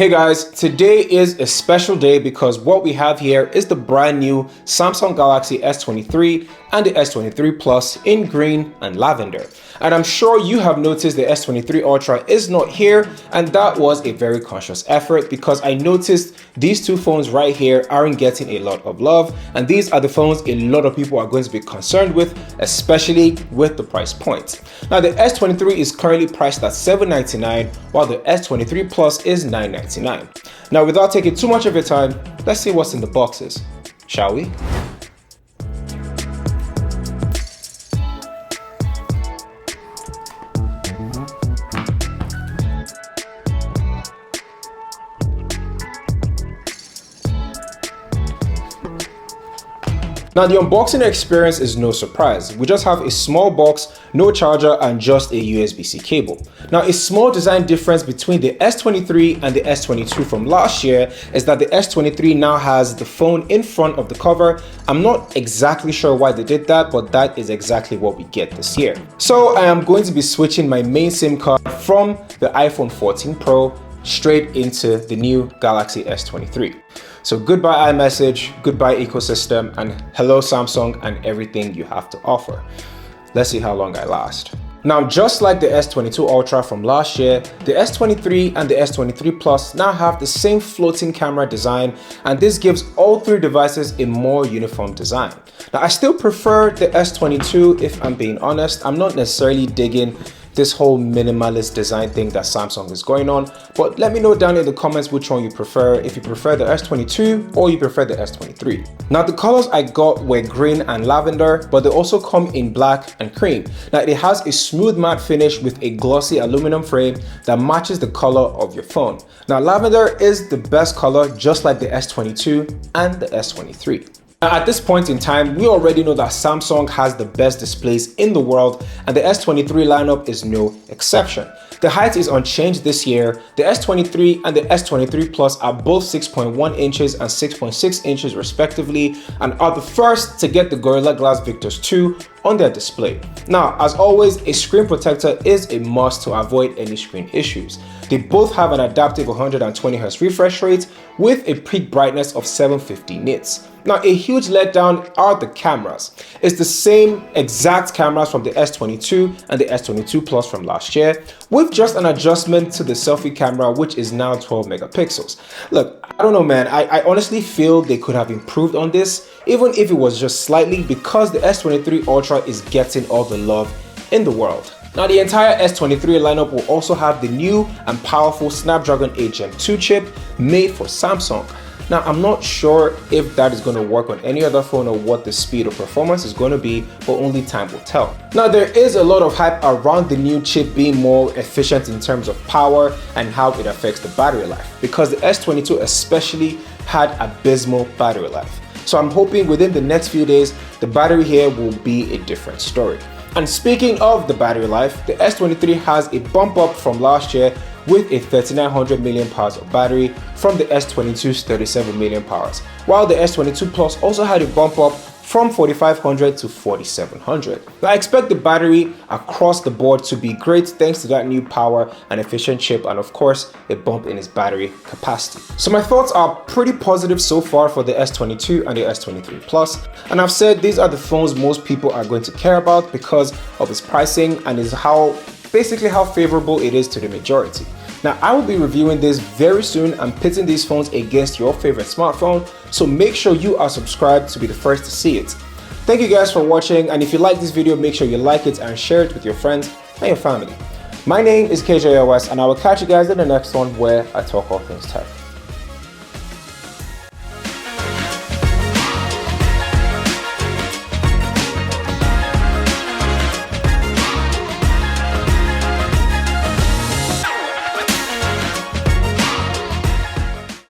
Hey guys, today is a special day because what we have here is the brand new Samsung Galaxy S23 and the S23 Plus in green and lavender. And I'm sure you have noticed the S23 Ultra is not here, and that was a very conscious effort because I noticed these two phones right here aren't getting a lot of love, and these are the phones a lot of people are going to be concerned with, especially with the price point. Now the S23 is currently priced at $799 while the S23 Plus is $999. Now without taking too much of your time, let's see what's in the boxes, shall we? Now the unboxing experience is no surprise. We just have a small box, no charger, and just a USB-C cable. Now a small design difference between the S23 and the S22 from last year is that the S23 now has the phone in front of the cover. I'm not exactly sure why they did that, but that is exactly what we get this year. So I am going to be switching my main SIM card from the iPhone 14 Pro straight into the new Galaxy S23. So goodbye iMessage, goodbye ecosystem, and hello Samsung and everything you have to offer. Let's see how long I last. Now, just like the S22 Ultra from last year, the S23 and the S23 Plus now have the same floating camera design, and this gives all three devices a more uniform design. Now, I still prefer the S22 if I'm being honest. I'm not necessarily digging this whole minimalist design thing that Samsung is going on, but let me know down in the comments which one you prefer, if you prefer the S22 or you prefer the S23. Now the colors I got were green and lavender, but they also come in black and cream. Now it has a smooth matte finish with a glossy aluminum frame that matches the color of your phone. Now lavender is the best color, just like the S22 and the S23. Now, at this point in time, we already know that Samsung has the best displays in the world, and the S23 lineup is no exception. The height is unchanged this year. The S23 and the S23 Plus are both 6.1 inches and 6.6 inches respectively, and are the first to get the Gorilla Glass Victus 2 on their display. Now, as always, a screen protector is a must to avoid any screen issues. They both have an adaptive 120Hz refresh rate with a peak brightness of 750 nits. Now, a huge letdown are the cameras. It's the same exact cameras from the S22 and the S22 Plus from last year, with just an adjustment to the selfie camera, which is now 12 megapixels. Look, I don't know, man. I honestly feel they could have improved on this, even if it was just slightly, because the S23 Ultra is getting all the love in the world. Now the entire S23 lineup will also have the new and powerful Snapdragon 8 Gen 2 chip made for Samsung. Now I'm not sure if that is going to work on any other phone or what the speed or performance is going to be, but only time will tell. Now there is a lot of hype around the new chip being more efficient in terms of power and how it affects the battery life, because the S22 especially had abysmal battery life. So I'm hoping within the next few days, the battery here will be a different story. And speaking of the battery life, the S23 has a bump up from last year with a 3900 mAh of battery from the S22's 37 mAh, while the S22 Plus also had a bump up from 4500 to 4700. I expect the battery across the board to be great thanks to that new power and efficient chip, and of course a bump in its battery capacity. So my thoughts are pretty positive so far for the S22 and the S23 Plus, and I've said these are the phones most people are going to care about because of its pricing and is basically how favorable it is to the majority. Now I will be reviewing this very soon and pitting these phones against your favorite smartphone, so make sure you are subscribed to be the first to see it. Thank you guys for watching, and if you like this video, make sure you like it and share it with your friends and your family. My name is KJOS, and I will catch you guys in the next one where I talk all things tech.